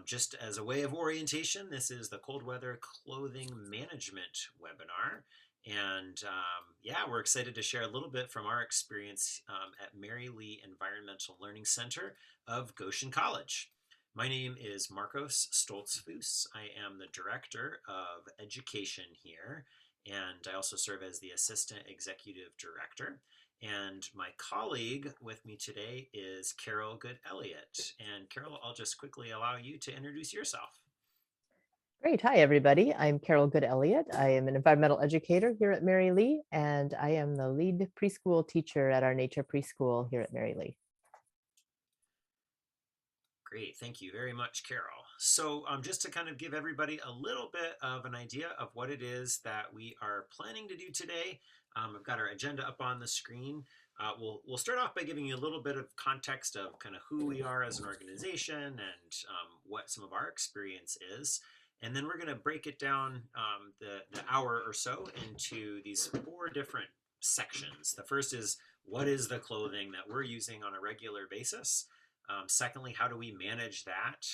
Just as a way of orientation, this is the cold weather clothing management webinar. And yeah, we're excited to share a little bit from our experience at Merry Lea Environmental Learning Center of Goshen College. My name is Marcos Stoltzfus. I am the Director of Education here, and I also serve as the Assistant Executive Director. And my colleague with me today is Carol Good-Elliott. And Carol, I'll just quickly allow you to introduce yourself. Great. Hi, everybody. I'm Carol Good-Elliott. I am an environmental educator here at Merry Lea, and I am the lead preschool teacher at our nature preschool here at Merry Lea. Great, thank you very much, Carol. So just to kind of give everybody a little bit of an idea of what it is that we are planning to do today, I've got our agenda up on the screen. We'll start off by giving you a little bit of context of kind of who we are as an organization and what some of our experience is. And then we're going to break it down the hour or so into these 4 different sections. The first is, what is the clothing that we're using on a regular basis? Secondly, how do we manage that?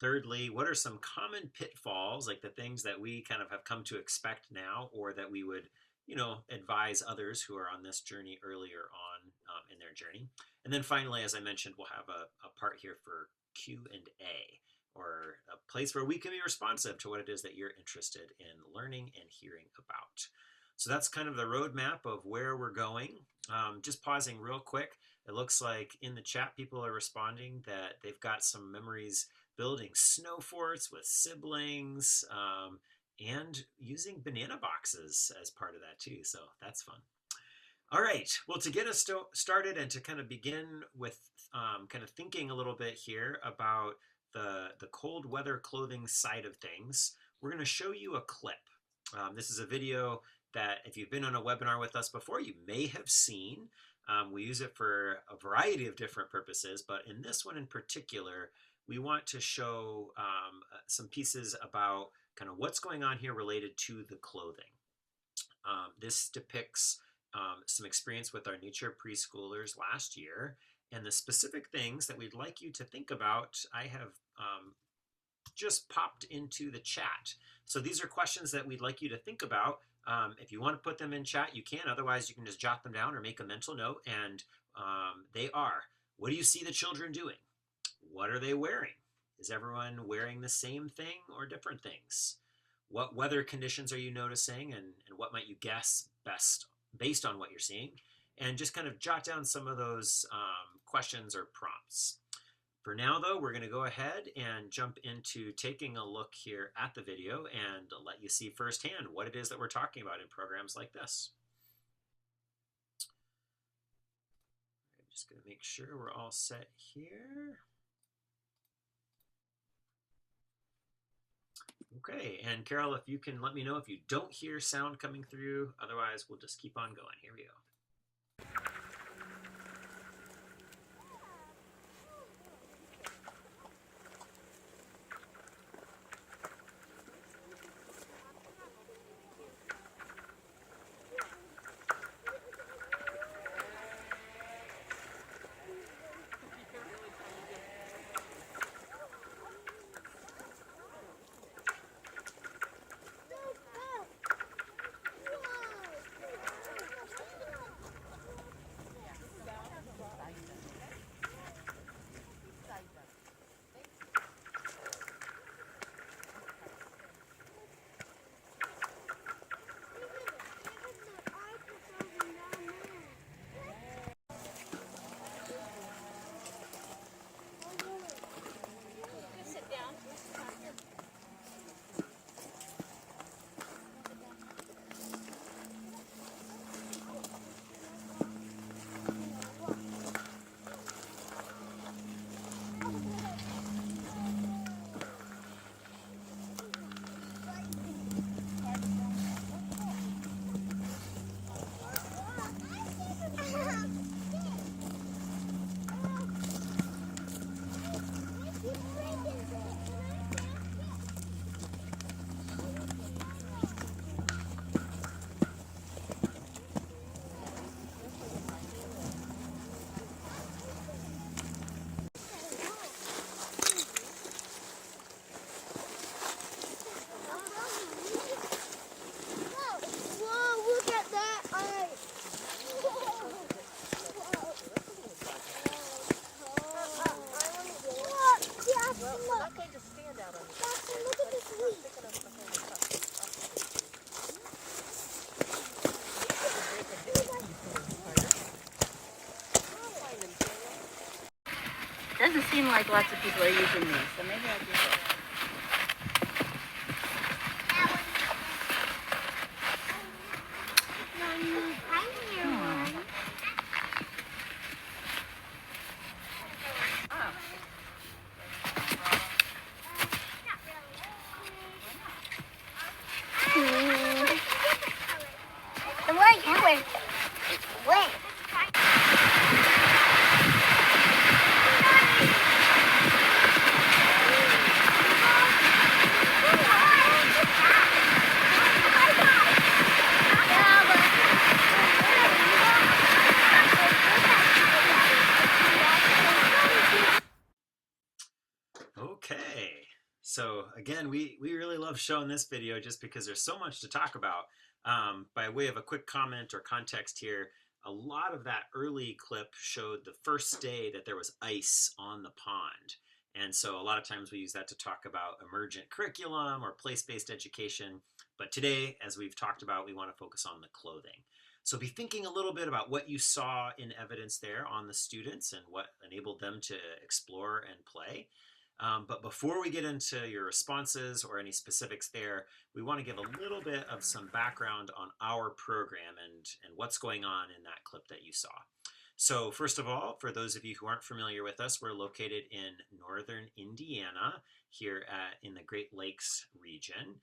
Thirdly, what are some common pitfalls, like the things that we kind of have come to expect now, or that we would, advise others who are on this journey earlier on in their journey? And then finally, as I mentioned, we'll have a part here for Q&A, or a place where we can be responsive to what it is that you're interested in learning and hearing about. So that's kind of the roadmap of where we're going. Just pausing real quick. It looks like in the chat, people are responding that they've got some memories building snow forts with siblings and using banana boxes as part of that too. So that's fun. All right. Well, to get us started and to kind of begin with kind of thinking a little bit here about the cold weather clothing side of things, we're going to show you a clip. This is a video that if you've been on a webinar with us before, you may have seen. We use it for a variety of different purposes, but in this one in particular, we want to show some pieces about kind of what's going on here related to the clothing. This depicts some experience with our nature preschoolers last year, and the specific things that we'd like you to think about, I have just popped into the chat. So these are questions that we'd like you to think about. If you want to put them in chat, you can. Otherwise, you can just jot them down or make a mental note. And they are, what do you see the children doing? What are they wearing? Is everyone wearing the same thing or different things? What weather conditions are you noticing? And what might you guess best based on what you're seeing? And just kind of jot down some of those questions or prompts. For now, though, we're going to go ahead and jump into taking a look here at the video and let you see firsthand what it is that we're talking about in programs like this. I'm just going to make sure we're all set here. Okay, and Carol, if you can let me know if you don't hear sound coming through, otherwise we'll just keep on going. Here we go. we're not going to stand out on the back there. Look at this leaf. Thick enough to hold it up. Doesn't seem like lots of people are using these, so maybe I'll do that. The way you went, wait. Okay, so again, we really love showing this video just because there's so much to talk about. By way of a quick comment or context here, a lot of that early clip showed the first day that there was ice on the pond. And so a lot of times we use that to talk about emergent curriculum or place-based education. But today, as we've talked about, we want to focus on the clothing. So be thinking a little bit about what you saw in evidence there on the students and what enabled them to explore and play. But before we get into your responses or any specifics there, we want to give a little bit of some background on our program and what's going on in that clip that you saw. So first of all, for those of you who aren't familiar with us, we're located in northern Indiana here in the Great Lakes region.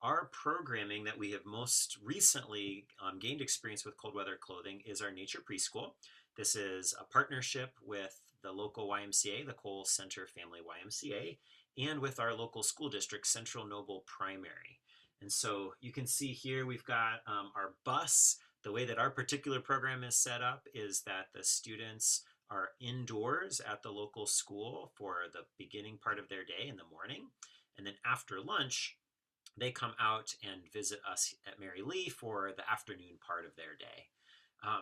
Our programming that we have most recently gained experience with cold weather clothing is our nature preschool. This is a partnership with the local YMCA, the Cole Center Family YMCA, and with our local school district, Central Noble Primary. And so you can see here we've got our bus. The way that our particular program is set up is that the students are indoors at the local school for the beginning part of their day in the morning. And then after lunch, they come out and visit us at Merry Lea for the afternoon part of their day.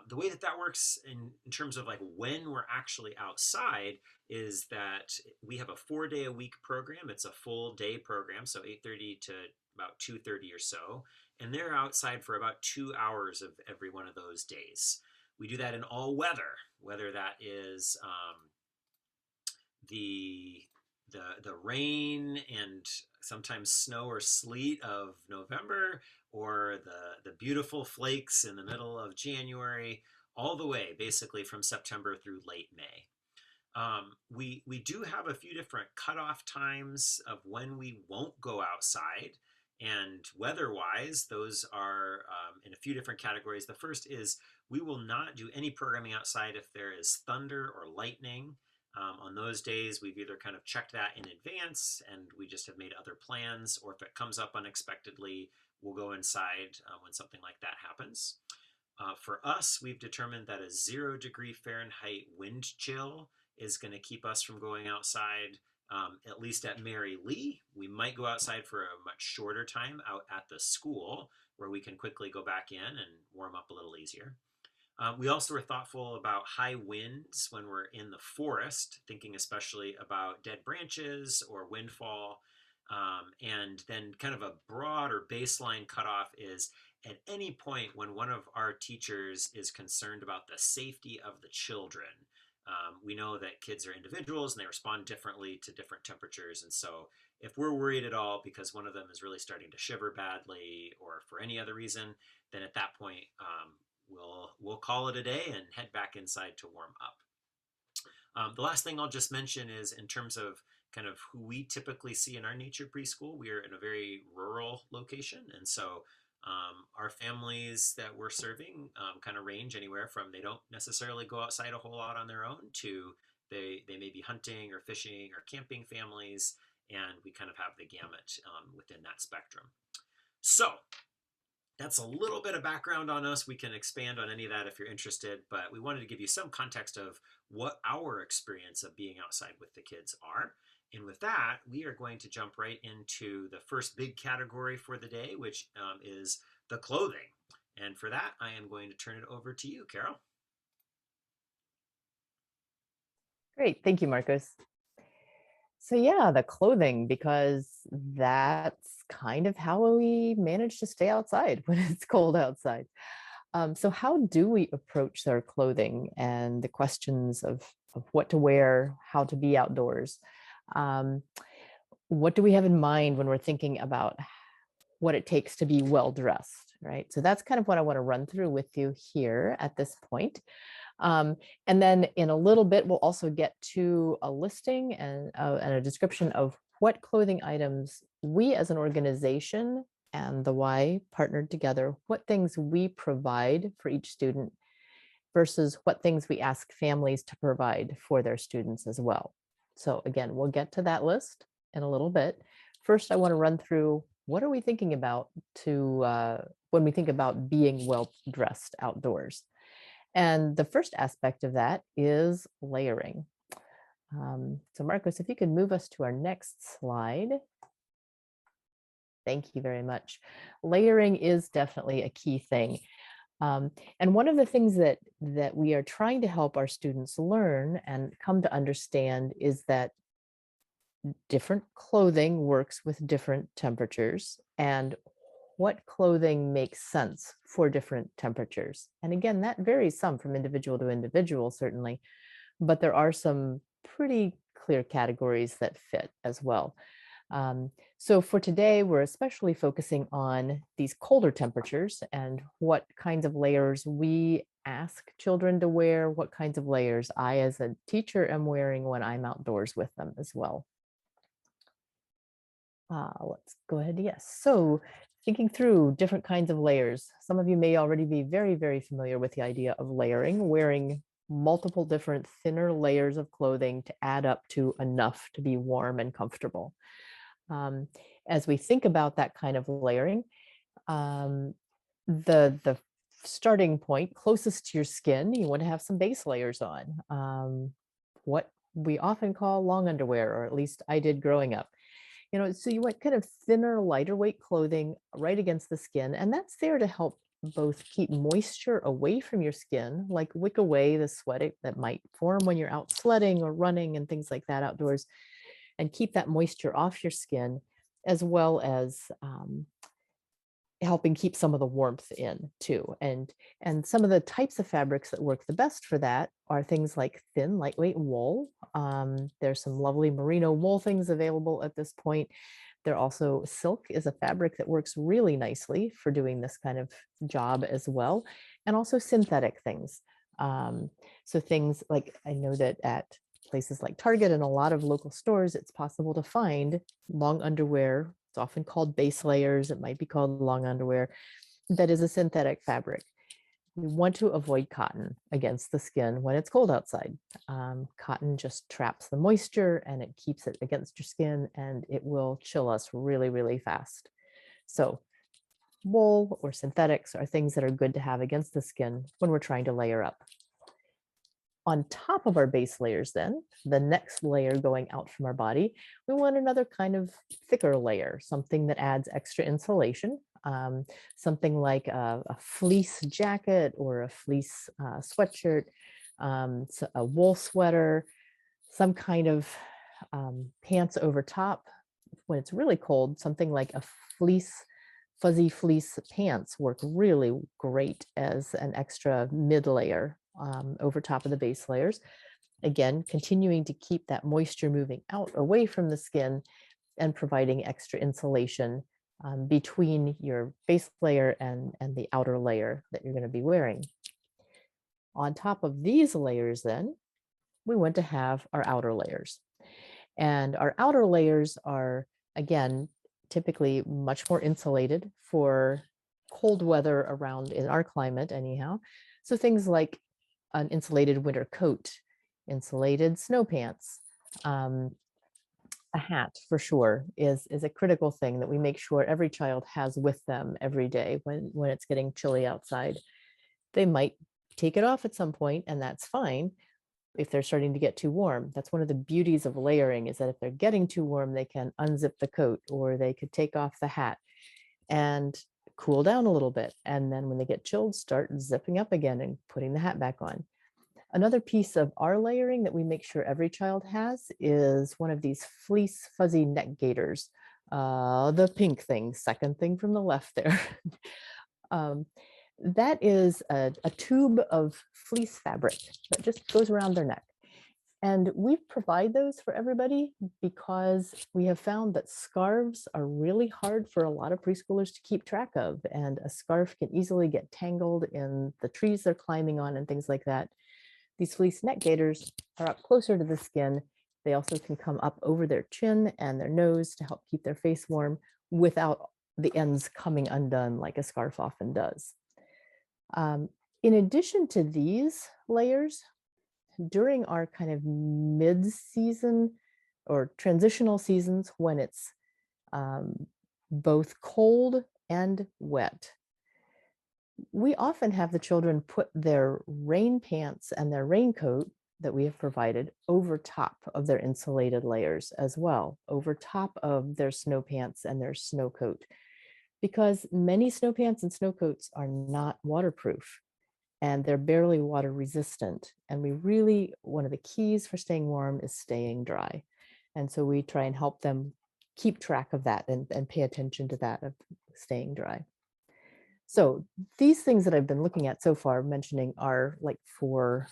The way that that works in terms of like when we're actually outside is that we have a 4-day-a-week program. It's a full day program, so 8:30 to about 2:30 or so. And they're outside for about 2 hours of every one of those days. We do that in all weather, whether that is the rain and sometimes snow or sleet of November, or the beautiful flakes in the middle of January, all the way basically from September through late May. We do have a few different cutoff times of when we won't go outside, and weather-wise, those are in a few different categories. The first is we will not do any programming outside if there is thunder or lightning. On those days, we've either kind of checked that in advance and we just have made other plans, or if it comes up unexpectedly, we'll go inside when something like that happens. For us, we've determined that a 0-degree Fahrenheit wind chill is going to keep us from going outside, at least at Merry Lea. We might go outside for a much shorter time out at the school where we can quickly go back in and warm up a little easier. We also were thoughtful about high winds when we're in the forest, thinking especially about dead branches or windfall. And then kind of a broad or baseline cutoff is at any point when one of our teachers is concerned about the safety of the children. We know that kids are individuals and they respond differently to different temperatures. And so if we're worried at all because one of them is really starting to shiver badly or for any other reason, then at that point, we'll call it a day and head back inside to warm up. The last thing I'll just mention is in terms of kind of who we typically see in our nature preschool, we are in a very rural location. And so our families that we're serving kind of range anywhere from they don't necessarily go outside a whole lot on their own to they may be hunting or fishing or camping families, and we kind of have the gamut within that spectrum. So that's a little bit of background on us. We can expand on any of that if you're interested, but we wanted to give you some context of what our experience of being outside with the kids are. And with that, we are going to jump right into the first big category for the day, which is the clothing. And for that, I am going to turn it over to you, Carol. Great. Thank you, Marcos. So yeah, the clothing, because that's kind of how we manage to stay outside when it's cold outside. So how do we approach their clothing and the questions of what to wear, how to be outdoors? Um, what do we have in mind when we're thinking about what it takes to be well dressed, right? So that's kind of what I want to run through with you here at this point. And then in a little bit, we'll also get to a listing and a description of what clothing items we as an organization and the Y partnered together, what things we provide for each student versus what things we ask families to provide for their students as well. So again, we'll get to that list in a little bit. First, I want to run through what are we thinking about when we think about being well dressed outdoors. And the first aspect of that is layering. So Marcos, if you could move us to our next slide. Thank you very much. Layering is definitely a key thing. And one of the things that we are trying to help our students learn and come to understand is that different clothing works with different temperatures, and what clothing makes sense for different temperatures. And again, that varies some from individual to individual, certainly, but there are some pretty clear categories that fit as well. So for today, we're especially focusing on these colder temperatures and what kinds of layers we ask children to wear, what kinds of layers I as a teacher am wearing when I'm outdoors with them as well. Let's go ahead. Yes. So thinking through different kinds of layers, some of you may already be very, very familiar with the idea of layering, wearing multiple different thinner layers of clothing to add up to enough to be warm and comfortable. As we think about that kind of layering, the starting point closest to your skin, you want to have some base layers on, what we often call long underwear, or at least I did growing up. So you want kind of thinner, lighter weight clothing right against the skin, and that's there to help both keep moisture away from your skin, like wick away the sweat that might form when you're out sledding or running and things like that outdoors, and keep that moisture off your skin, as well as helping keep some of the warmth in too. And some of the types of fabrics that work the best for that are things like thin, lightweight wool. There's some lovely merino wool things available at this point. There also silk is a fabric that works really nicely for doing this kind of job as well. And also synthetic things. So things like, I know that at places like Target and a lot of local stores, it's possible to find long underwear. It's often called base layers. It might be called long underwear. That is a synthetic fabric. We want to avoid cotton against the skin when it's cold outside. Cotton just traps the moisture and it keeps it against your skin, and it will chill us really, really fast. So wool or synthetics are things that are good to have against the skin when we're trying to layer up. On top of our base layers, then, the next layer going out from our body, we want another kind of thicker layer, something that adds extra insulation, something like a fleece jacket or a fleece sweatshirt, a wool sweater, some kind of pants over top. When it's really cold, something like a fuzzy fleece pants work really great as an extra mid layer over top of the base layers. Again, continuing to keep that moisture moving out away from the skin and providing extra insulation between your base layer and the outer layer that you're going to be wearing. On top of these layers, then, we want to have our outer layers. And our outer layers are, again, typically much more insulated for cold weather around in our climate anyhow. So things like an insulated winter coat, insulated snow pants, a hat for sure is a critical thing that we make sure every child has with them every day when it's getting chilly outside. They might take it off at some point, and that's fine if they're starting to get too warm. That's one of the beauties of layering, is that if they're getting too warm, they can unzip the coat, or they could take off the hat and cool down a little bit. And then when they get chilled, start zipping up again and putting the hat back on. Another piece of our layering that we make sure every child has is one of these fleece fuzzy neck gaiters. The pink thing, second thing from the left there. That is a tube of fleece fabric that just goes around their neck. And we provide those for everybody because we have found that scarves are really hard for a lot of preschoolers to keep track of. And a scarf can easily get tangled in the trees they're climbing on and things like that. These fleece neck gaiters are up closer to the skin. They also can come up over their chin and their nose to help keep their face warm without the ends coming undone like a scarf often does. In addition to these layers, during our kind of mid-season or transitional seasons when it's both cold and wet, we often have the children put their rain pants and their raincoat that we have provided over top of their insulated layers as well, over top of their snow pants and their snow coat, because many snow pants and snow coats are not waterproof and they're barely water resistant. And we really, one of the keys for staying warm is staying dry. And so we try and help them keep track of that and pay attention to that of staying dry. So these things that I've been looking at so far, mentioning are like for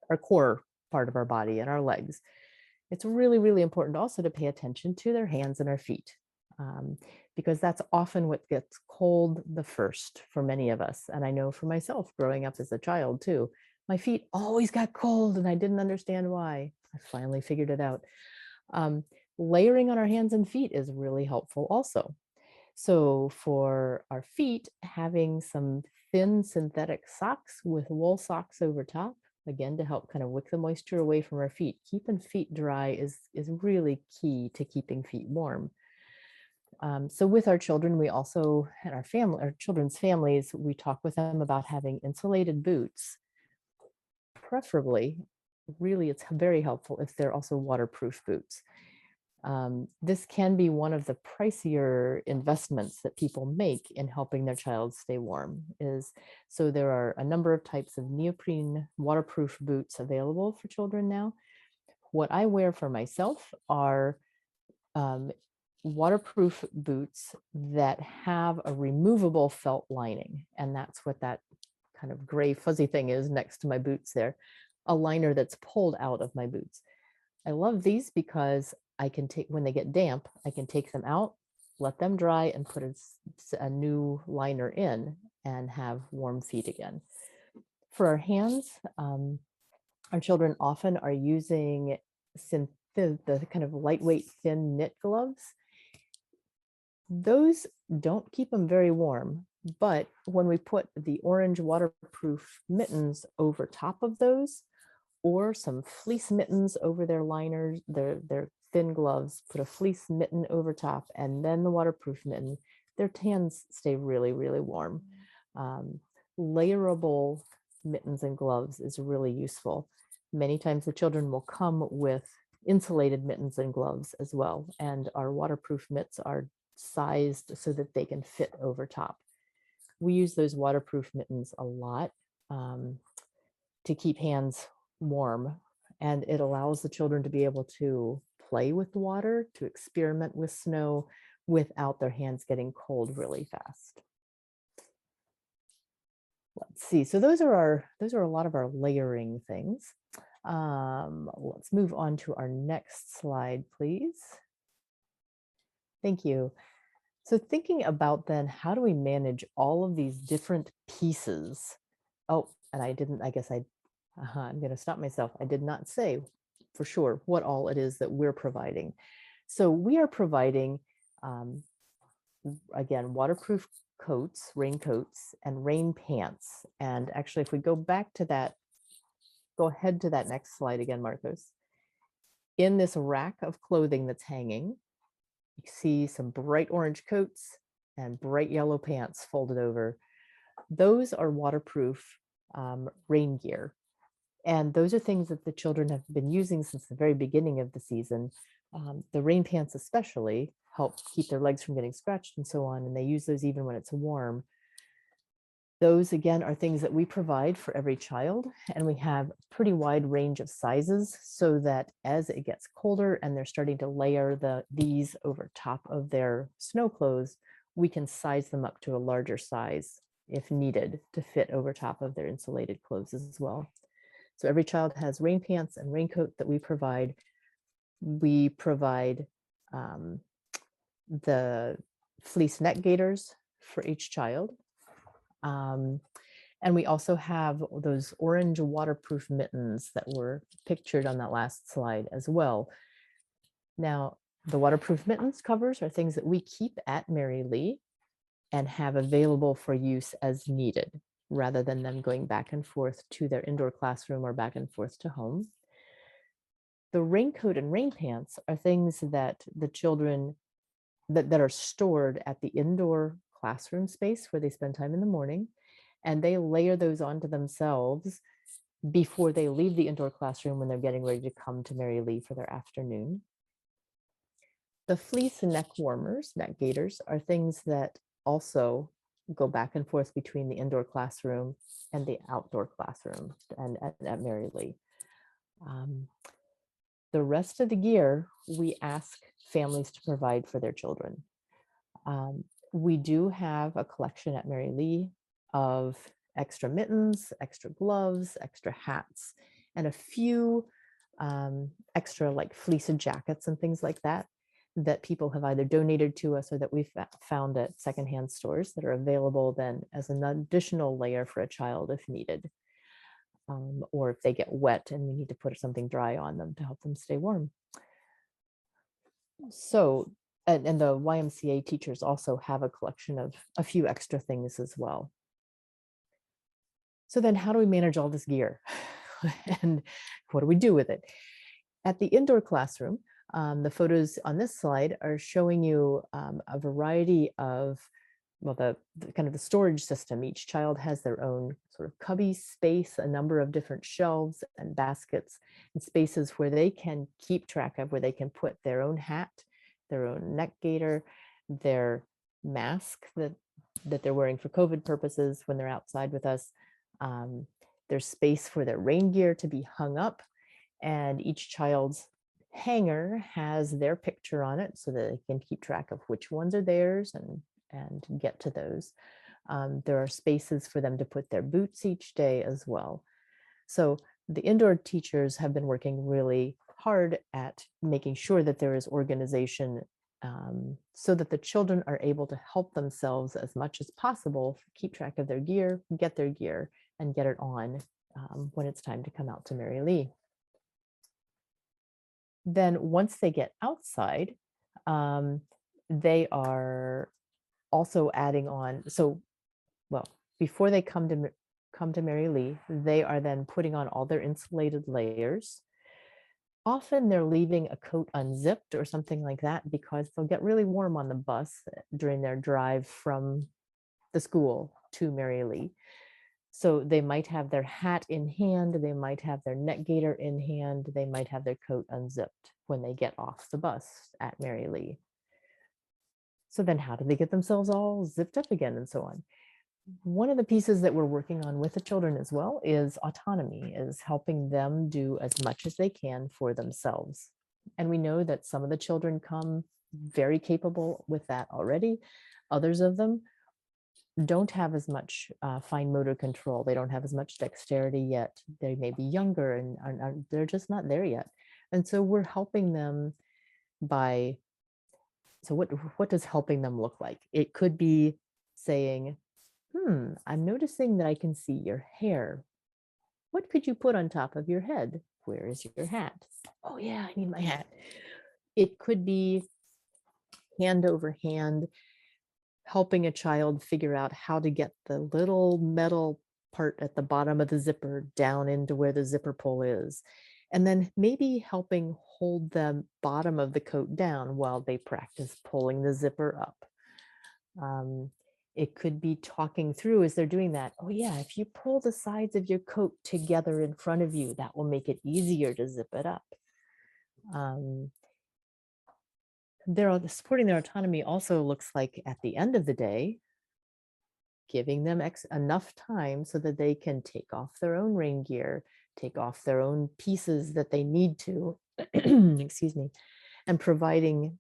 our core part of our body and our legs. It's really, really important also to pay attention to their hands and our feet, because that's often what gets cold the first for many of us. And I know for myself growing up as a child too, my feet always got cold and I didn't understand why. I finally figured it out. Layering on our hands and feet is really helpful also. So for our feet, having some thin synthetic socks with wool socks over top, again, to help kind of wick the moisture away from our feet. Keeping feet dry is really key to keeping feet warm. So with our children, we also, and our children's families, we talk with them about having insulated boots. Preferably, really, it's very helpful if they're also waterproof boots. This can be one of the pricier investments that people make in helping their child stay warm. So there are a number of types of neoprene waterproof boots available for children now. What I wear for myself are waterproof boots that have a removable felt lining. And that's what that kind of gray fuzzy thing is next to my boots there, a liner that's pulled out of my boots. I love these because I can take, when they get damp, I can take them out, let them dry and put a new liner in and have warm feet again. For our hands, our children often are using the kind of lightweight thin knit gloves. Those don't keep them very warm, but when we put the orange waterproof mittens over top of those, or some fleece mittens over their liners, their thin gloves, put a fleece mitten over top and then the waterproof mitten, their hands stay really, really warm. Layerable mittens and gloves is really useful. Many times the children will come with insulated mittens and gloves as well. And our waterproof mitts are sized so that they can fit over top. We use those waterproof mittens a lot to keep hands warm, and it allows the children to be able to play with the water, to experiment with snow without their hands getting cold really fast. Let's see, so those are a lot of our layering things. Let's move on to our next slide, please. Thank you. So thinking about then, how do we manage all of these different pieces? Oh, and I'm going to stop myself. I did not say for sure what all it is that we're providing. So we are providing, again, waterproof coats, raincoats, and rain pants. And actually, if we go back to that, go ahead to that next slide again, Marcos. In this rack of clothing that's hanging, you see some bright orange coats and bright yellow pants folded over. Those are waterproof rain gear. And those are things that the children have been using since the very beginning of the season. The rain pants especially help keep their legs from getting scratched and so on. And they use those even when it's warm. Those, again, are things that we provide for every child, and we have a pretty wide range of sizes so that as it gets colder and they're starting to layer these over top of their snow clothes, we can size them up to a larger size if needed to fit over top of their insulated clothes as well. So every child has rain pants and raincoat that we provide. We provide the fleece neck gaiters for each child. And we also have those orange waterproof mittens that were pictured on that last slide as well. Now, the waterproof mittens covers are things that we keep at Merry Lea and have available for use as needed, rather than them going back and forth to their indoor classroom or back and forth to home. The raincoat and rain pants are things that the children that are stored at the indoor classroom space where they spend time in the morning, and they layer those onto themselves before they leave the indoor classroom when they're getting ready to come to Merry Lea for their afternoon. The fleece and neck warmers, neck gaiters, are things that also go back and forth between the indoor classroom and the outdoor classroom and at Merry Lea. The rest of the gear we ask families to provide for their children. We do have a collection at Merry Lea of extra mittens, extra gloves, extra hats, and a few extra like fleeced jackets and things like that that people have either donated to us or that we've found at secondhand stores that are available then as an additional layer for a child if needed. Or if they get wet and we need to put something dry on them to help them stay warm. So, and the YMCA teachers also have a collection of a few extra things as well. So then how do we manage all this gear? And what do we do with it? At the indoor classroom, the photos on this slide are showing you a variety of, well, the kind of the storage system. Each child has their own sort of cubby space, a number of different shelves and baskets and spaces where they can keep track of, where they can put their own hat, their own neck gaiter, their mask that they're wearing for COVID purposes when they're outside with us. There's space for their rain gear to be hung up, and each child's hanger has their picture on it so that they can keep track of which ones are theirs and get to those. There are spaces for them to put their boots each day as well. So the indoor teachers have been working really hard at making sure that there is organization so that the children are able to help themselves as much as possible, keep track of their gear, get their gear, and get it on when it's time to come out to Merry Lea. Then once they get outside, they are also adding on. So, well, before they come to Merry Lea, they are then putting on all their insulated layers. Often they're leaving a coat unzipped or something like that because they'll get really warm on the bus during their drive from the school to Merry Lea. So they might have their hat in hand, they might have their neck gaiter in hand, they might have their coat unzipped when they get off the bus at Merry Lea. So then how do they get themselves all zipped up again and so on? One of the pieces that we're working on with the children as well is autonomy, is helping them do as much as they can for themselves. And we know that some of the children come very capable with that already. Others of them don't have as much fine motor control. They don't have as much dexterity yet. They may be younger and they're just not there yet. And so we're helping them by, so what does helping them look like? It could be saying, I'm noticing that I can see your hair. What could you put on top of your head? Where is your hat? Oh yeah, I need my hat. It could be hand over hand, helping a child figure out how to get the little metal part at the bottom of the zipper down into where the zipper pull is. And then maybe helping hold the bottom of the coat down while they practice pulling the zipper up. It could be talking through as they're doing that. Oh yeah, if you pull the sides of your coat together in front of you, that will make it easier to zip it up. Supporting their autonomy also looks like at the end of the day, giving them enough time so that they can take off their own rain gear, take off their own pieces that they need to, excuse me, and providing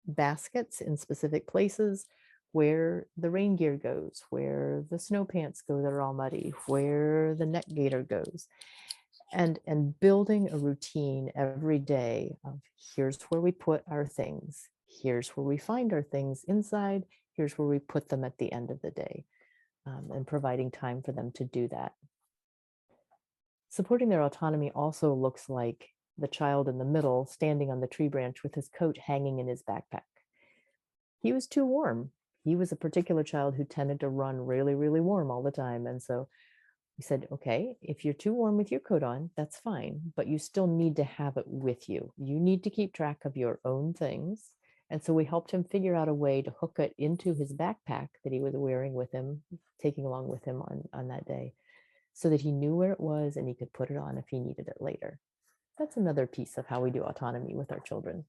baskets in specific places where the rain gear goes, where the snow pants go that are all muddy, where the neck gaiter goes, and building a routine every day of here's where we put our things, here's where we find our things inside, here's where we put them at the end of the day, and providing time for them to do that. Supporting their autonomy also looks like the child in the middle standing on the tree branch with his coat hanging in his backpack. He was too warm. He was a particular child who tended to run really, really warm all the time. And so we said, okay, if you're too warm with your coat on, that's fine, but you still need to have it with you. You need to keep track of your own things. And so we helped him figure out a way to hook it into his backpack that he was wearing with him, taking along with him on that day, so that he knew where it was and he could put it on if he needed it later. That's another piece of how we do autonomy with our children.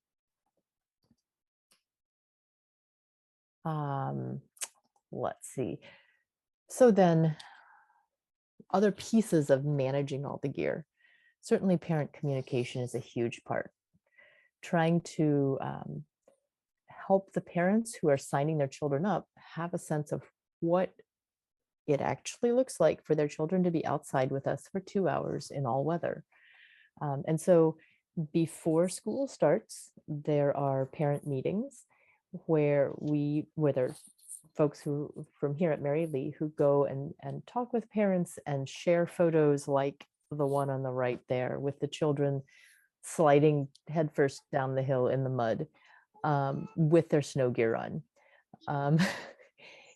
Let's see. So then other pieces of managing all the gear. Certainly parent communication is a huge part. Trying to help the parents who are signing their children up have a sense of what it actually looks like for their children to be outside with us for 2 hours in all weather. And so before school starts, there are parent meetings where there's folks who from here at Merry Lea who go and talk with parents and share photos like the one on the right there with the children sliding headfirst down the hill in the mud with their snow gear on.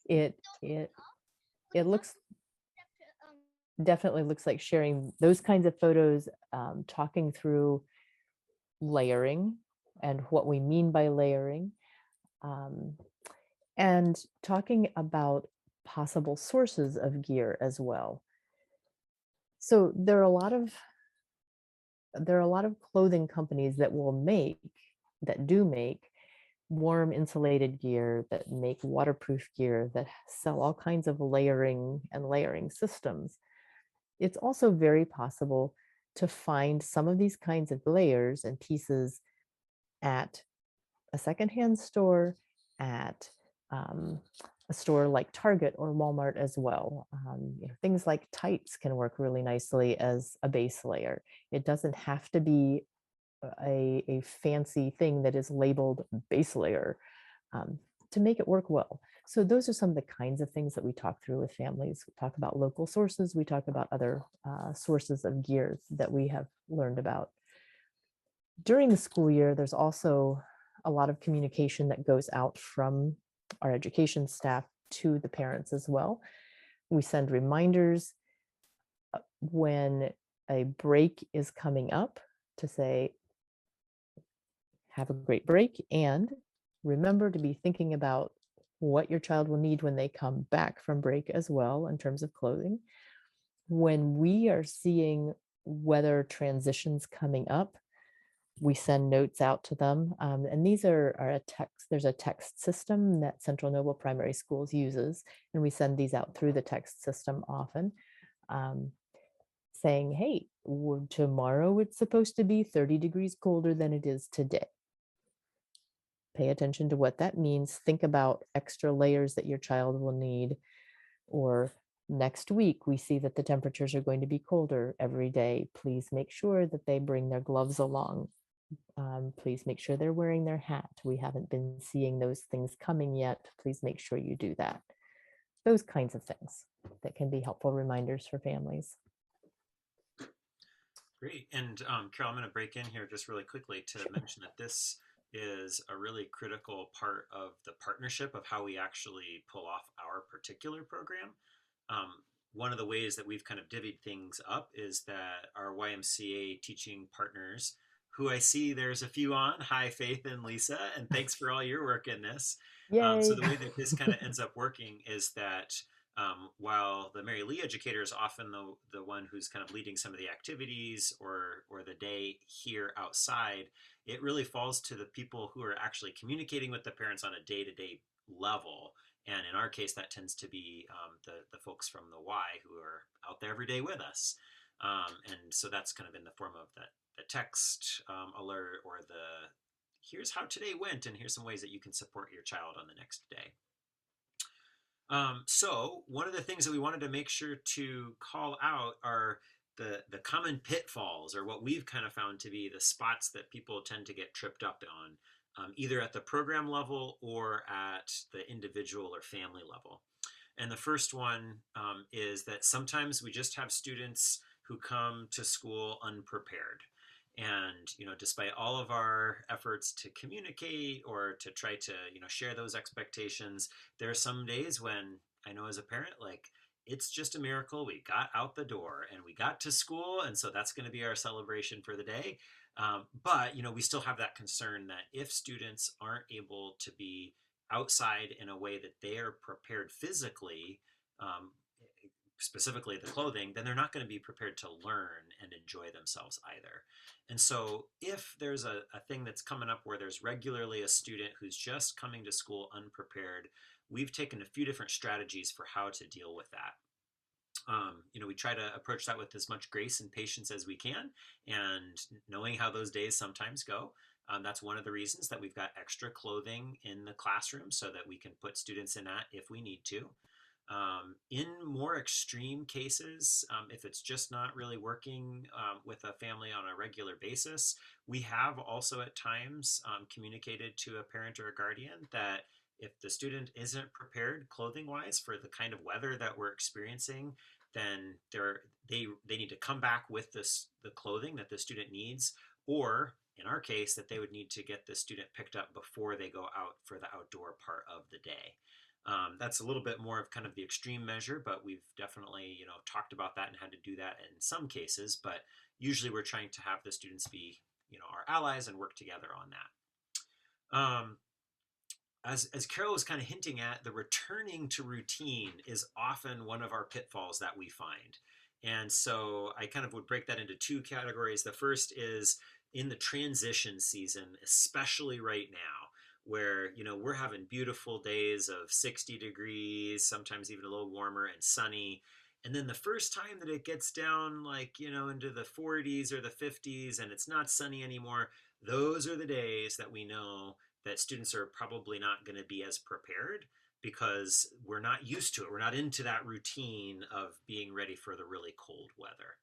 It looks definitely looks like sharing those kinds of photos, talking through layering and what we mean by layering, and talking about possible sources of gear as well. So there are a lot of clothing companies that do make warm insulated gear, that make waterproof gear, that sell all kinds of layering systems. It's also very possible to find some of these kinds of layers and pieces at a secondhand store, at a store like Target or Walmart as well. Things like tights can work really nicely as a base layer. It doesn't have to be a fancy thing that is labeled base layer to make it work well. So those are some of the kinds of things that we talk through with families. We talk about local sources. We talk about other sources of gear that we have learned about. During the school year, there's also a lot of communication that goes out from our education staff to the parents as well. We send reminders when a break is coming up to say, have a great break, and remember to be thinking about what your child will need when they come back from break as well in terms of clothing. When we are seeing weather transitions coming up, we send notes out to them. And these are a text, there's a text system that Central Noble Primary Schools uses, and we send these out through the text system often, saying, hey, tomorrow it's supposed to be 30 degrees colder than it is today. Pay attention to what that means. Think about extra layers that your child will need. Or next week, we see that the temperatures are going to be colder every day. Please make sure that they bring their gloves along. Please make sure they're wearing their hat. We haven't been seeing those things coming yet. Please make sure you do that. Those kinds of things that can be helpful reminders for families. Great. And Carol, I'm going to break in here just really quickly to mention that this is a really critical part of the partnership of how we actually pull off our particular program. One of the ways that we've kind of divvied things up is that our YMCA teaching partners, who I see there's a few on, hi Faith and Lisa, and thanks for all your work in this. So the way that this kind of ends up working is that while the Merry Lea educator is often the one who's kind of leading some of the activities or the day here outside, it really falls to the people who are actually communicating with the parents on a day-to-day level. And in our case, that tends to be the folks from the Y who are out there every day with us. And so that's kind of in the form of the text alert, or the here's how today went, and here's some ways that you can support your child on the next day. So one of the things that we wanted to make sure to call out are the common pitfalls, or what we've kind of found to be the spots that people tend to get tripped up on, either at the program level or at the individual or family level. And the first one is that sometimes we just have students who come to school unprepared. And, despite all of our efforts to communicate or to try to, share those expectations, there are some days when I know as a parent, like, it's just a miracle we got out the door and we got to school. And so that's going to be our celebration for the day. But, we still have that concern that if students aren't able to be outside in a way that they are prepared physically, specifically the clothing, then they're not going to be prepared to learn and enjoy themselves either. And so if there's a thing that's coming up where there's regularly a student who's just coming to school unprepared, we've taken a few different strategies for how to deal with that. We try to approach that with as much grace and patience as we can, and knowing how those days sometimes go. That's one of the reasons that we've got extra clothing in the classroom so that we can put students in that if we need to. In more extreme cases, if it's just not really working with a family on a regular basis, we have also at times communicated to a parent or a guardian that if the student isn't prepared clothing-wise for the kind of weather that we're experiencing, then they need to come back with the clothing that the student needs, or in our case, that they would need to get the student picked up before they go out for the outdoor part of the day. That's a little bit more of kind of the extreme measure, but we've definitely, talked about that and had to do that in some cases. But usually we're trying to have the students be, our allies and work together on that. As Carol was kind of hinting at, the returning to routine is often one of our pitfalls that we find. And so I kind of would break that into two categories. The first is in the transition season, especially right now, where we're having beautiful days of 60 degrees, sometimes even a little warmer and sunny. And then the first time that it gets down into the 40s or the 50s and it's not sunny anymore, those are the days that we know that students are probably not going to be as prepared, because we're not used to it. We're not into that routine of being ready for the really cold weather.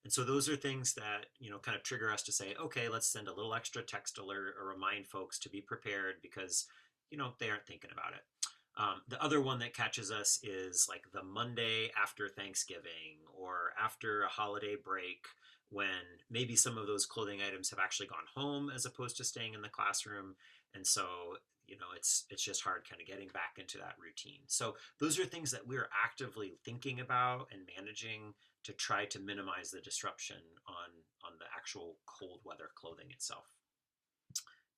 And so those are things that, kind of trigger us to say, okay, let's send a little extra text alert or remind folks to be prepared, because, they aren't thinking about it. The other one that catches us is like the Monday after Thanksgiving or after a holiday break, when maybe some of those clothing items have actually gone home as opposed to staying in the classroom. And so, it's just hard kind of getting back into that routine. So those are things that we're actively thinking about and managing to try to minimize the disruption on the actual cold weather clothing itself.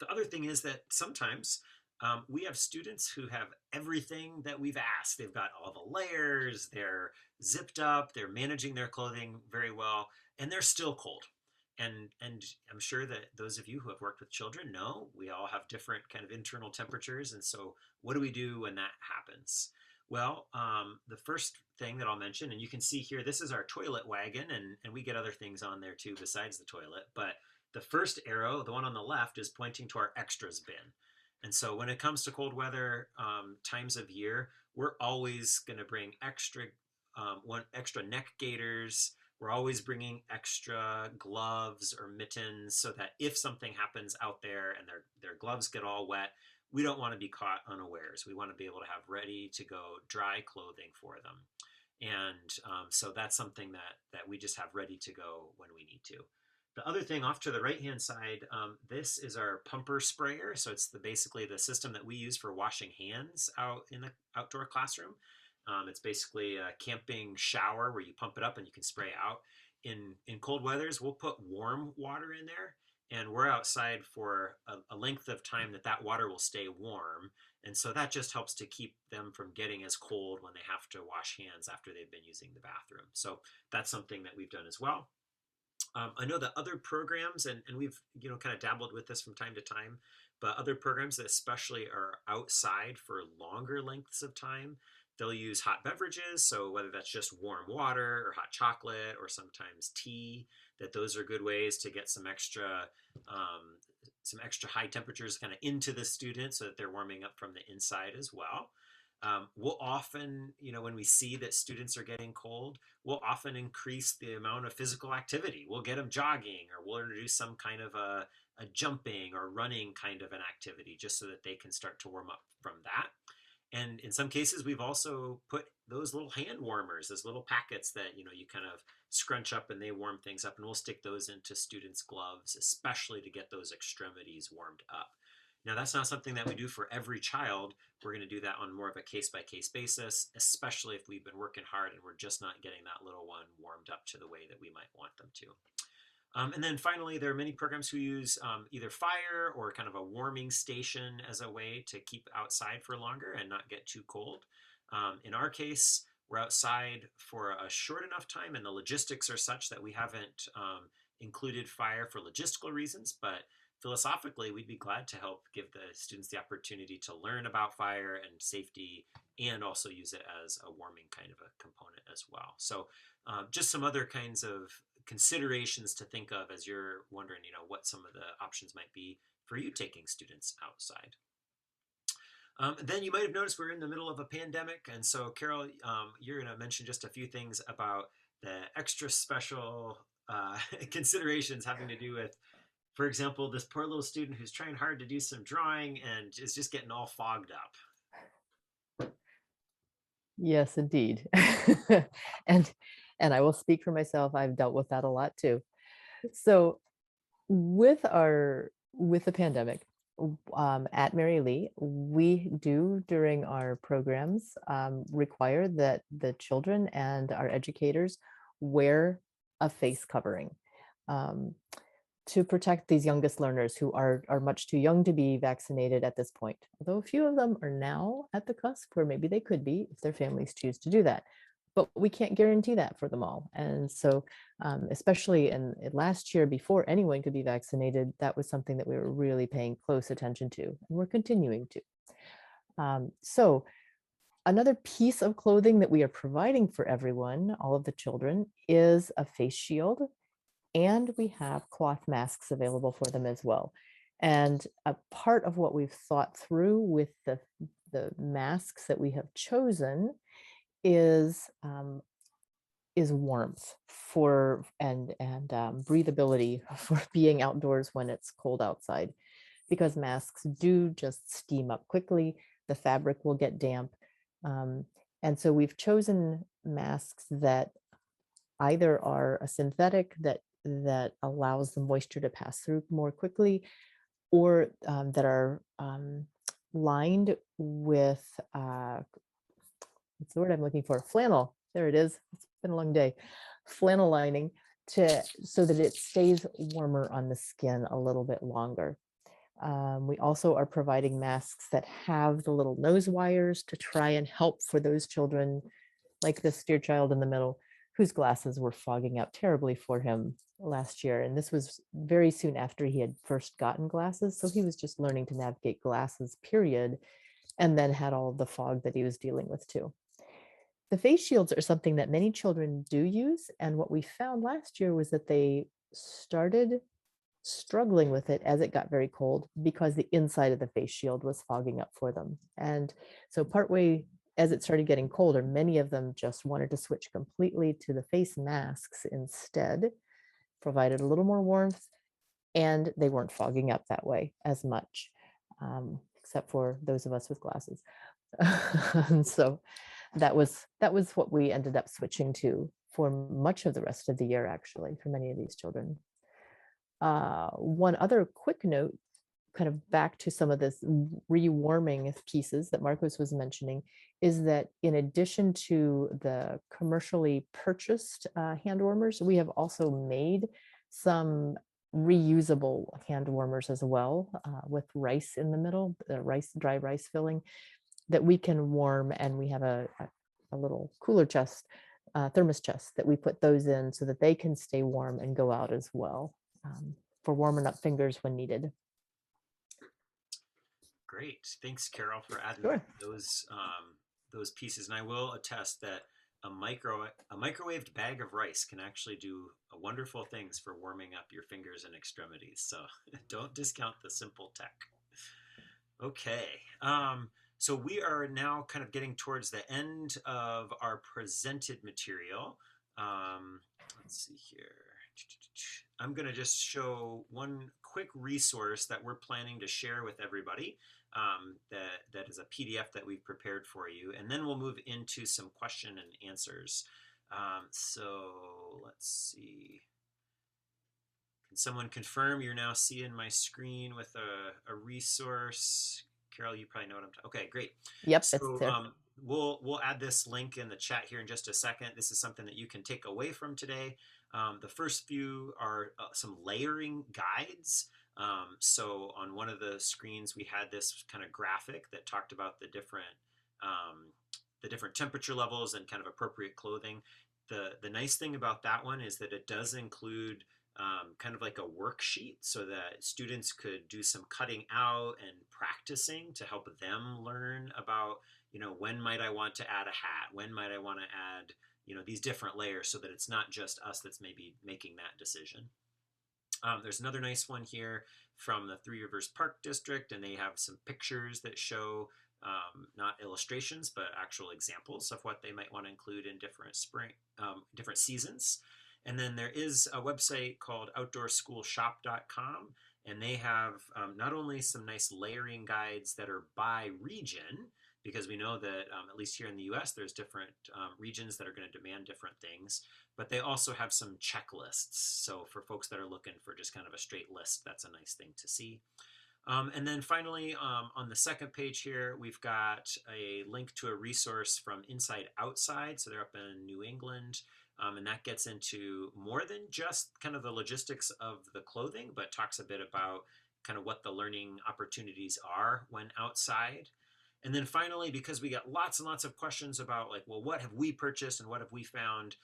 The other thing is that sometimes we have students who have everything that we've asked. They've got all the layers, they're zipped up, they're managing their clothing very well, and they're still cold. And I'm sure that those of you who have worked with children know we all have different kind of internal temperatures. And so what do we do when that happens? Well, the first thing that I'll mention, and you can see here, this is our toilet wagon, and we get other things on there too besides the toilet. But the first arrow, the one on the left, is pointing to our extras bin. And so when it comes to cold weather times of year, we're always going to bring extra neck gaiters. We're always bringing extra gloves or mittens, so that if something happens out there and their gloves get all wet, we don't want to be caught unawares. We want to be able to have ready to go dry clothing for them. And so that's something that we just have ready to go when we need to. The other thing off to the right-hand side, this is our pumper sprayer. So it's basically the system that we use for washing hands out in the outdoor classroom. It's basically a camping shower where you pump it up and you can spray out. In cold weathers, we'll put warm water in there, and we're outside for a length of time that water will stay warm. And so that just helps to keep them from getting as cold when they have to wash hands after they've been using the bathroom. So that's something that we've done as well. I know that other programs, and we've kind of dabbled with this from time to time, but other programs that especially are outside for longer lengths of time, they'll use hot beverages. So whether that's just warm water or hot chocolate or sometimes tea, that those are good ways to get um, some extra high temperatures kind of into the student so that they're warming up from the inside as well. We'll often, when we see that students are getting cold, we'll often increase the amount of physical activity. We'll get them jogging, or we'll introduce some kind of a jumping or running kind of an activity just so that they can start to warm up from that. And in some cases, we've also put those little hand warmers, those little packets that you kind of scrunch up and they warm things up, and we'll stick those into students' gloves, especially to get those extremities warmed up. Now, that's not something that we do for every child. We're going to do that on more of a case-by-case basis, especially if we've been working hard and we're just not getting that little one warmed up to the way that we might want them to. And then finally, there are many programs who use either fire or kind of a warming station as a way to keep outside for longer and not get too cold. In our case, we're outside for a short enough time, and the logistics are such that we haven't included fire for logistical reasons, but philosophically, we'd be glad to help give the students the opportunity to learn about fire and safety and also use it as a warming kind of a component as well. So just some other kinds of considerations to think of as you're wondering, what some of the options might be for you taking students outside. Then you might have noticed we're in the middle of a pandemic. And so Carol, you're going to mention just a few things about the extra special considerations having to do with, for example, this poor little student who's trying hard to do some drawing and is just getting all fogged up. Yes, indeed. and I will speak for myself. I've dealt with that a lot too. So with the pandemic at Merry Lea, we do during our programs require that the children and our educators wear a face covering to protect these youngest learners who are much too young to be vaccinated at this point. Although a few of them are now at the cusp where maybe they could be if their families choose to do that. But we can't guarantee that for them all. And so especially in last year, before anyone could be vaccinated, that was something that we were really paying close attention to, and we're continuing to. So another piece of clothing that we are providing for everyone, all of the children, is a face shield. And we have cloth masks available for them as well. And a part of what we've thought through with the masks that we have chosen is warmth and breathability for being outdoors when it's cold outside, because masks do just steam up quickly. The fabric will get damp. And so we've chosen masks that either are a synthetic that allows the moisture to pass through more quickly, or that are lined with, what's the word I'm looking for? Flannel. There it is. It's been a long day. Flannel lining so that it stays warmer on the skin a little bit longer. We also are providing masks that have the little nose wires to try and help for those children, like this dear child in the middle, whose glasses were fogging up terribly for him last year. And this was very soon after he had first gotten glasses. So he was just learning to navigate glasses, period, and then had all of the fog that he was dealing with too. The face shields are something that many children do use. And what we found last year was that they started struggling with it as it got very cold because the inside of the face shield was fogging up for them. And so partway as it started getting colder, many of them just wanted to switch completely to the face masks instead, provided a little more warmth, and they weren't fogging up that way as much, except for those of us with glasses. And so that was what we ended up switching to for much of the rest of the year, actually, for many of these children. One other quick note, kind of back to some of this rewarming pieces that Marcos was mentioning, is that in addition to the commercially purchased hand warmers, we have also made some reusable hand warmers as well, with rice in the middle, the dry rice filling, that we can warm. And we have a little cooler chest thermos chests that we put those in so that they can stay warm and go out as well, for warming up fingers when needed. Great. Thanks, Carol, for adding Sure. those pieces. And I will attest that a microwaved bag of rice can actually do wonderful things for warming up your fingers and extremities. So don't discount the simple tech. Okay. So we are now kind of getting towards the end of our presented material. Let's see here. I'm going to just show one quick resource that we're planning to share with everybody. That is a PDF that we've prepared for you, and then we'll move into some question and answers. So let's see. Can someone confirm you're now seeing my screen with a resource? Carol, you probably know what I'm talking. Okay, great. Yep, So it's there. we'll add this link in the chat here in just a second. This is something that you can take away from today. The first few are some layering guides. So on one of the screens, we had this kind of graphic that talked about the different temperature levels and kind of appropriate clothing. The nice thing about that one is that it does include kind of like a worksheet so that students could do some cutting out and practicing to help them learn about, when might I want to add a hat? When might I want to add, these different layers, so that it's not just us that's maybe making that decision. There's another nice one here from the Three Rivers Park District, and they have some pictures that show not illustrations, but actual examples of what they might want to include in different seasons. And then there is a website called outdoorschoolshop.com, and they have not only some nice layering guides that are by region, because we know that at least here in the US, there's different regions that are going to demand different things, but they also have some checklists. So for folks that are looking for just kind of a straight list, that's a nice thing to see. And then finally, on the second page here, we've got a link to a resource from Inside Outside. So they're up in New England. And that gets into more than just kind of the logistics of the clothing, but talks a bit about kind of what the learning opportunities are when outside. And then finally, because we got lots and lots of questions about what have we purchased and what have we found,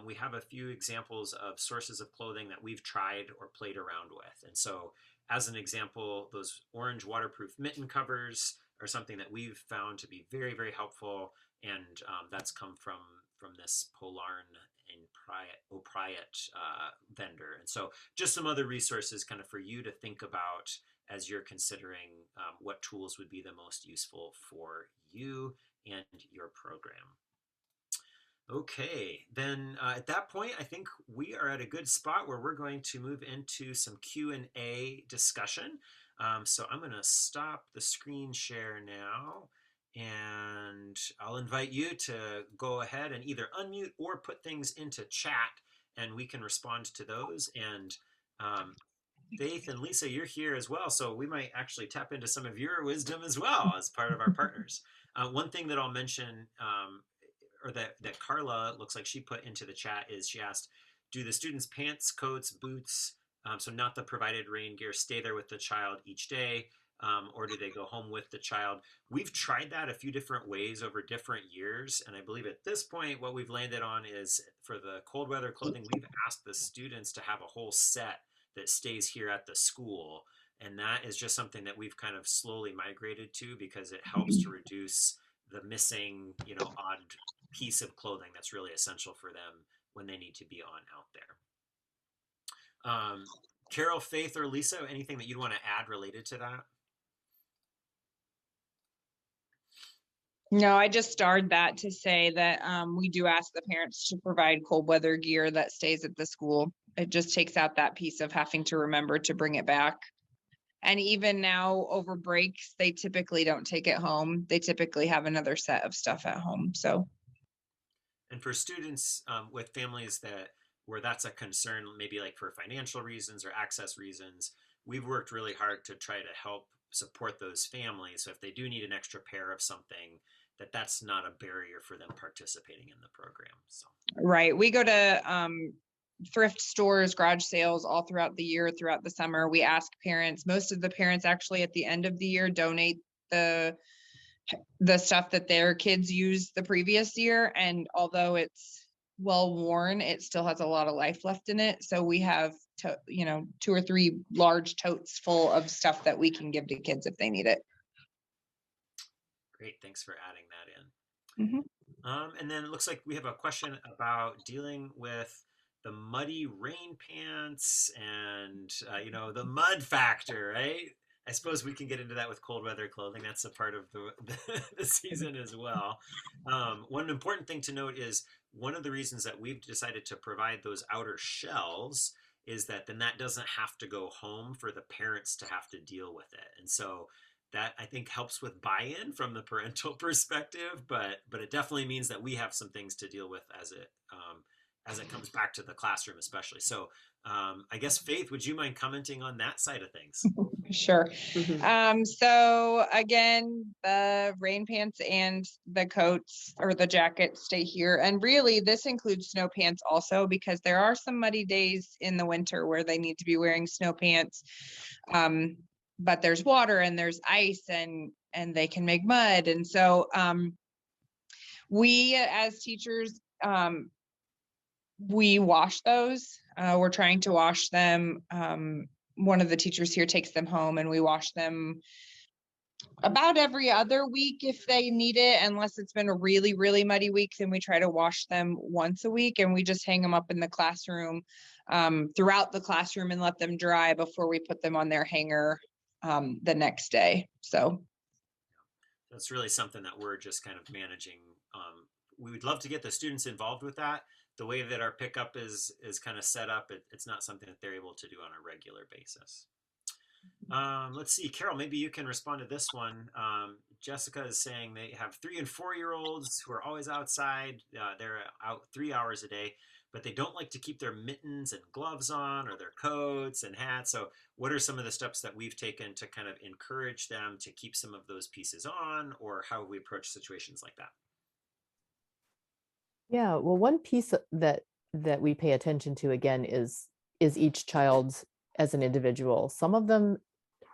we have a few examples of sources of clothing that we've tried or played around with. And so as an example, those orange waterproof mitten covers are something that we've found to be very, very helpful. And that's come from this Polarn and Opriat vendor. And so just some other resources kind of for you to think about as you're considering what tools would be the most useful for you and your program. Okay, then at that point, I think we are at a good spot where we're going to move into some Q&A discussion. So I'm going to stop the screen share now, and I'll invite you to go ahead and either unmute or put things into chat, and we can respond to those. And Faith and Lisa, you're here as well, so we might actually tap into some of your wisdom as well as part of our partners. One thing that I'll mention, or that Carla looks like she put into the chat, is she asked, do the students' pants, coats, boots, so not the provided rain gear, stay there with the child each day, or do they go home with the child? We've tried that a few different ways over different years, and I believe at this point what we've landed on is for the cold weather clothing, we've asked the students to have a whole set that stays here at the school, and that is just something that we've kind of slowly migrated to because it helps to reduce the missing, odd piece of clothing that's really essential for them when they need to be on out there. Carol, Faith, or Lisa, anything that you'd want to add related to that? No, I just starred that to say that we do ask the parents to provide cold weather gear that stays at the school. It just takes out that piece of having to remember to bring it back. And even now over breaks, they typically don't take it home. They typically have another set of stuff at home. So. And for students with families where that's a concern, maybe like for financial reasons or access reasons, we've worked really hard to try to help support those families. So if they do need an extra pair of something, that's not a barrier for them participating in the program. So. Right. We go to thrift stores, garage sales all throughout the year, throughout the summer. We ask parents, most of the parents actually at the end of the year donate the stuff that their kids used the previous year. And although it's well worn, it still has a lot of life left in it. So we have, 2 or 3 large totes full of stuff that we can give to kids if they need it. Great, thanks for adding that in. Mhm. And then it looks like we have a question about dealing with the muddy rain pants and the mud factor, right? I suppose we can get into that with cold weather clothing. That's a part of the season as well. One important thing to note is one of the reasons that we've decided to provide those outer shells is that then that doesn't have to go home for the parents to have to deal with it. And so that I think helps with buy-in from the parental perspective, but it definitely means that we have some things to deal with as it comes back to the classroom, especially. So I guess Faith, would you mind commenting on that side of things? Sure. Mhm. So again, the rain pants and the coats or the jackets stay here. And really this includes snow pants also, because there are some muddy days in the winter where they need to be wearing snow pants. But there's water and there's ice and they can make mud. And so we as teachers, we wash those. We're trying to wash them. One of the teachers here takes them home and we wash them about every other week if they need it, unless it's been a really, really muddy week, then we try to wash them once a week, and we just hang them up in the classroom, throughout the classroom, and let them dry before we put them on their hanger the next day. So That's really something that we're just kind of managing. We would love to get the students involved with that. The way that our pickup is kind of set up, it's not something that they're able to do on a regular basis. Let's see, Carol, maybe you can respond to this one. Jessica is saying they have 3 and 4 year olds who are always outside. They're out 3 hours a day, but they don't like to keep their mittens and gloves on or their coats and hats. So what are some of the steps that we've taken to kind of encourage them to keep some of those pieces on, or how we approach situations like that? Yeah, well, one piece that we pay attention to again is each child's as an individual. Some of them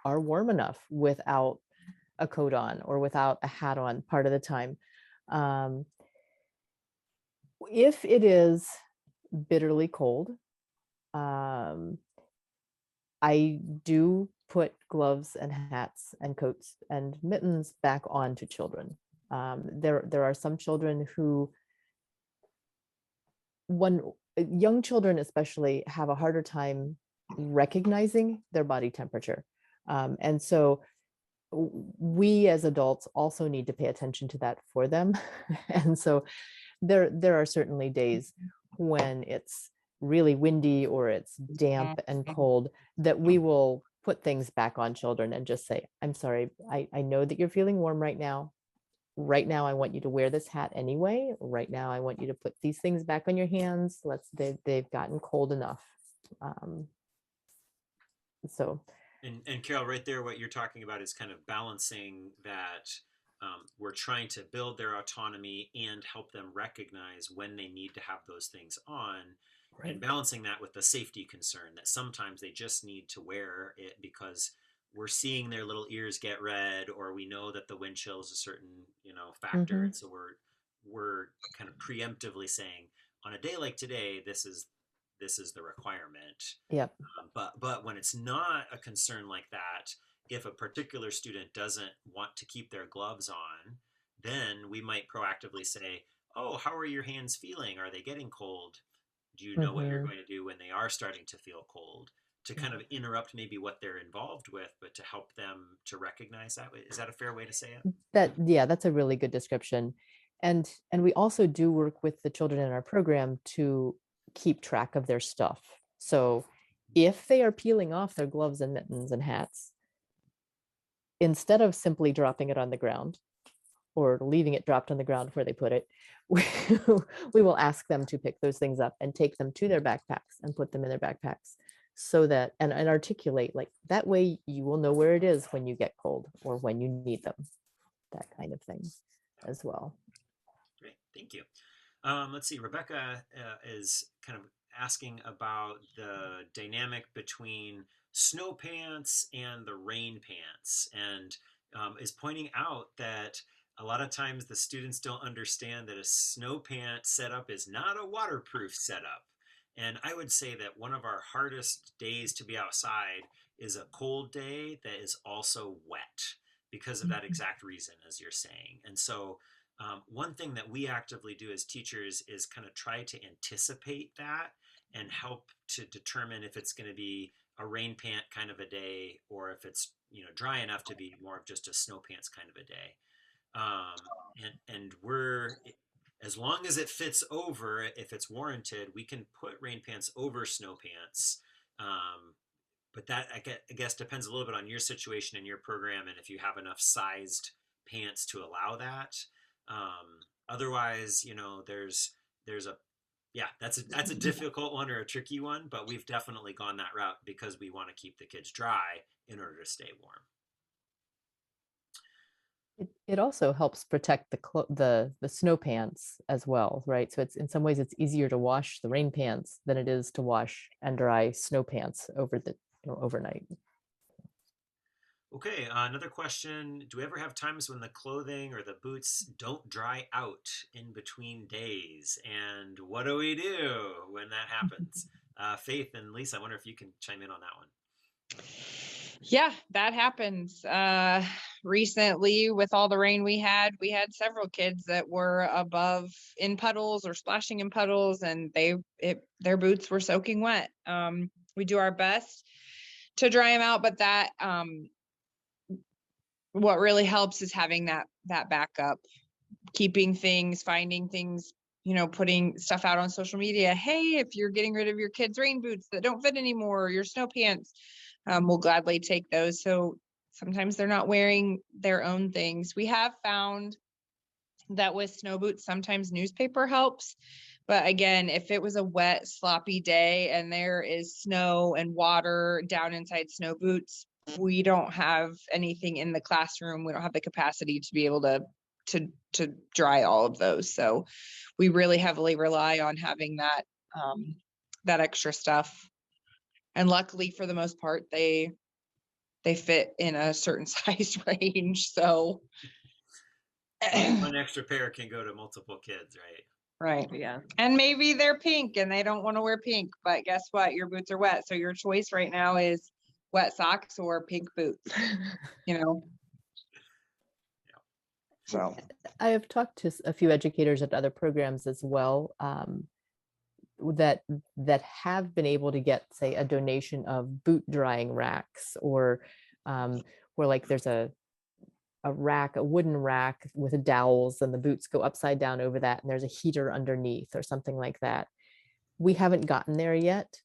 are warm enough without a coat on or without a hat on part of the time. If it is bitterly cold, I do put gloves and hats and coats and mittens back on to children. There are some children who, young children especially, have a harder time recognizing their body temperature. And so we as adults also need to pay attention to that for them. And so there are certainly days when it's really windy or it's damp and cold that we will put things back on children and just say, I'm sorry, I know that you're feeling warm right now. Right now, I want you to wear this hat anyway. Right now, I want you to put these things back on your hands. They've gotten cold enough. So And Carol, right there, what you're talking about is kind of balancing that. We're trying to build their autonomy and help them recognize when they need to have those things on, and balancing that with the safety concern that sometimes they just need to wear it because we're seeing their little ears get red, or we know that the wind chill is a certain factor, mhm, and so we're kind of preemptively saying on a day like today, this is the requirement. yep. But when it's not a concern like that, if a particular student doesn't want to keep their gloves on, then we might proactively say, "Oh, how are your hands feeling? Are they getting cold? Do you know what you're Mhm, going to do when they are starting to feel cold?" To kind yeah. of interrupt maybe what they're involved with, but to help them to recognize that. Is that a fair way to say it? Yeah, that's a really good description. And we also do work with the children in our program to keep track of their stuff. So if they are peeling off their gloves and mittens and hats, instead of simply dropping it on the ground or leaving it dropped on the ground where they put it, we, we will ask them to pick those things up and take them to their backpacks and put them in their backpacks so that and articulate, like, that way you will know where it is when you get cold or when you need them, that kind of thing as well. Great, thank you. Let's see, Rebecca is kind of asking about the dynamic between snow pants and the rain pants, and is pointing out that a lot of times the students don't understand that a snow pant setup is not a waterproof setup. And I would say that one of our hardest days to be outside is a cold day that is also wet because of that exact reason, as you're saying. And so, one thing that we actively do as teachers is kind of try to anticipate that and help to determine if it's going to be a rain pant kind of a day or if it's dry enough to be more of just a snow pants kind of a day. And we're, as long as it fits over, if it's warranted, we can put rain pants over snow pants. But that I guess depends a little bit on your situation and your program, and if you have enough sized pants to allow that. Otherwise, there's a yeah, that's a difficult one or a tricky one, but we've definitely gone that route because we want to keep the kids dry in order to stay warm. It also helps protect the snow pants as well, right? So it's in some ways it's easier to wash the rain pants than it is to wash and dry snow pants overnight. Okay, another question. Do we ever have times when the clothing or the boots don't dry out in between days? And what do we do when that happens? Faith and Lisa, I wonder if you can chime in on that one. Yeah, that happens. Recently, with all the rain we had several kids that were above in puddles or splashing in puddles, and their boots were soaking wet. We do our best to dry them out, but that what really helps is having that backup, finding things, putting stuff out on social media. Hey, if you're getting rid of your kids' rain boots that don't fit anymore, or your snow pants, we'll gladly take those. So sometimes they're not wearing their own things. We have found that with snow boots, sometimes newspaper helps. But again, if it was a wet, sloppy day and there is snow and water down inside snow boots, we don't have anything in the classroom. We don't have the capacity to be able to dry all of those. So we really heavily rely on having that extra stuff. And luckily, for the most part, they fit in a certain size range. So one extra pair can go to multiple kids, right? Right. Yeah. And maybe they're pink and they don't want to wear pink, but guess what? Your boots are wet. So your choice right now is wet socks or pink boots, So I have talked to a few educators at other programs as well, that have been able to get, say, a donation of boot drying racks, or where like there's a wooden rack with dowels, and the boots go upside down over that, and there's a heater underneath or something like that. We haven't gotten there yet,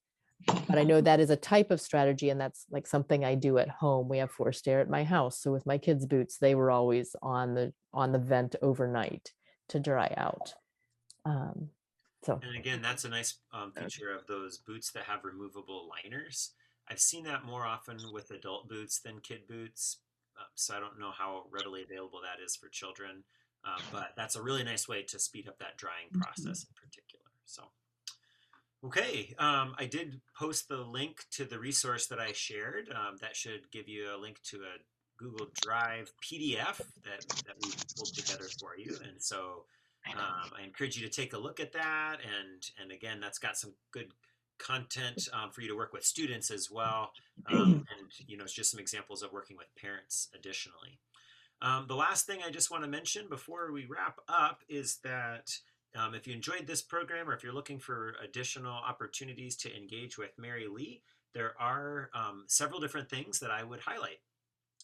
but I know that is a type of strategy, and that's like something I do at home. We have forced air at my house, so with my kids' boots, they were always on the vent overnight to dry out. And again, that's a nice feature of those boots that have removable liners. I've seen that more often with adult boots than kid boots, so I don't know how readily available that is for children, but that's a really nice way to speed up that drying process in particular. So, okay, I did post the link to the resource that I shared. That should give you a link to a Google Drive PDF that we pulled together for you, and so I encourage you to take a look at that. And again, that's got some good content for you to work with students as well. And it's just some examples of working with parents additionally. The last thing I just want to mention before we wrap up is that if you enjoyed this program, or if you're looking for additional opportunities to engage with Merry Lea, there are several different things that I would highlight.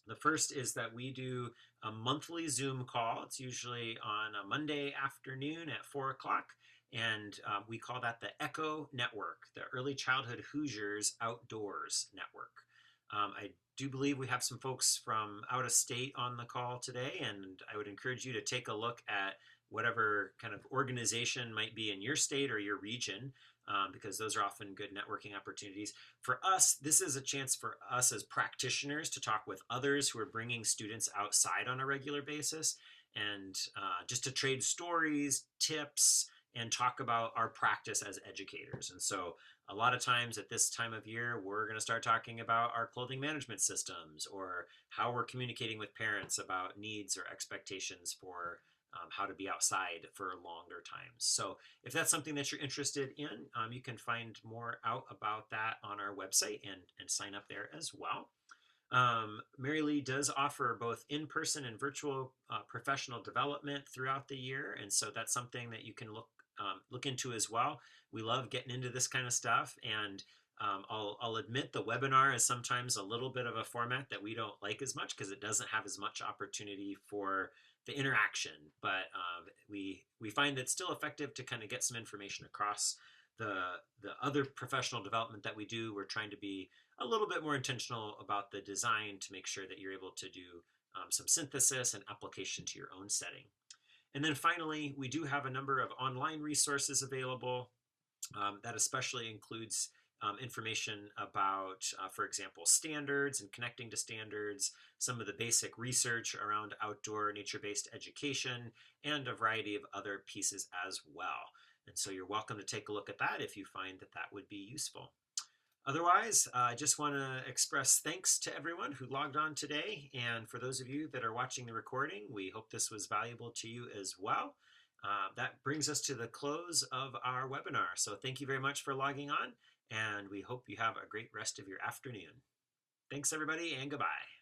The first is that we do a monthly Zoom call. It's usually on a Monday afternoon at 4 o'clock. And we call that the ECHO Network, the Early Childhood Hoosiers Outdoors Network. I do believe we have some folks from out of state on the call today, and I would encourage you to take a look at whatever kind of organization might be in your state or your region, because those are often good networking opportunities. For us, this is a chance for us as practitioners to talk with others who are bringing students outside on a regular basis, and just to trade stories, tips, and talk about our practice as educators. And so a lot of times at this time of year, we're going to start talking about our clothing management systems or how we're communicating with parents about needs or expectations for how to be outside for longer times. So if that's something that you're interested in, you can find more out about that on our website and sign up there as well. Merry Lea does offer both in-person and virtual professional development throughout the year, and so that's something that you can look into as well. We love getting into this kind of stuff, and I'll admit the webinar is sometimes a little bit of a format that we don't like as much because it doesn't have as much opportunity for the interaction, but we find it's still effective to kind of get some information across. The other professional development that we do, we're trying to be a little bit more intentional about the design to make sure that you're able to do some synthesis and application to your own setting. And then finally, we do have a number of online resources available. That especially includes information about, for example, standards and connecting to standards, some of the basic research around outdoor nature-based education, and a variety of other pieces as well. And so you're welcome to take a look at that if you find that that would be useful. Otherwise, I just want to express thanks to everyone who logged on today. And for those of you that are watching the recording, we hope this was valuable to you as well. That brings us to the close of our webinar. So thank you very much for logging on, and we hope you have a great rest of your afternoon. Thanks, everybody, and goodbye.